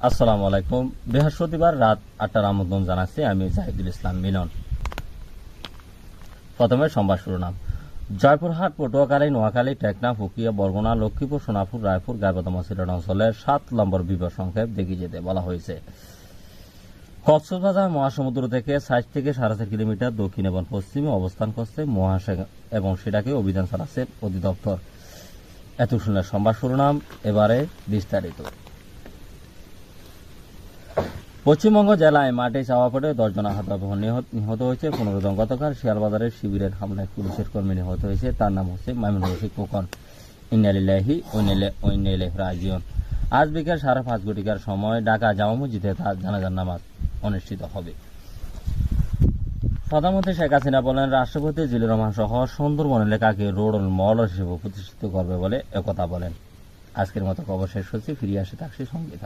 আসসালামু আলাইকুম। বৃহস্পতিবার রাত ৮টার আমন্ত্রণ জানাচ্ছি আমি জাহিদুল ইসলাম মিলন। প্রথমে সংবাদ শিরোনাম। জয়পুরহাট, পটুয়াখালী, নোয়াখালী, টেকনাফ, উকিয়া, বরগুনা, লক্ষ্মীপুর, সোনাপুর, রায়পুর, গাইবান্ধা, মসজিদ অঞ্চলের 7 নম্বর বিপদ সংক্ষেপ দেখিয়ে যেতে বলা হয়েছে। কক্সবাজার মহাসমুদ্র থেকে 60 থেকে 4.5 কিলোমিটার দক্ষিণ এবং পশ্চিমে অবস্থান করছে মহাসাগর এবং সেটাকে অভিযান চালাচ্ছে অধিদপ্তর। এত শুনলেন সংবাদ শিরোনাম, এবারে বিস্তারিত। পশ্চিমবঙ্গ জেলায় মাঠে চাওয়া পড়ে 10 জন আহত এবং নিহত হয়েছে 15 জন। গতকাল শিয়ালবাজারের শিবিরের হামলায় পুলিশের কর্মী নিহত হয়েছে। তার নাম হচ্ছে মাইমুনুর রশিদ খোকন। ইন্না লিল্লাহি ওয়া ইন্না ইলাইহি রাজিউন। আজ বিকেল 5:30 ঘটিকার সময় ঢাকা জামা মসজিদে তার জানাজার নামাজ অনুষ্ঠিত হবে। প্রধানমন্ত্রী শেখ হাসিনা বলেন, রাষ্ট্রপতি জিল্লুর রহমান সহ সুন্দরবন এলাকাকে রোড মল হিসেবে প্রতিষ্ঠিত করবে বলে একথা বলেন। আজকের মতো খবর শেষ হচ্ছে। ফিরে আসে থাকছি সঙ্গে থাকুন।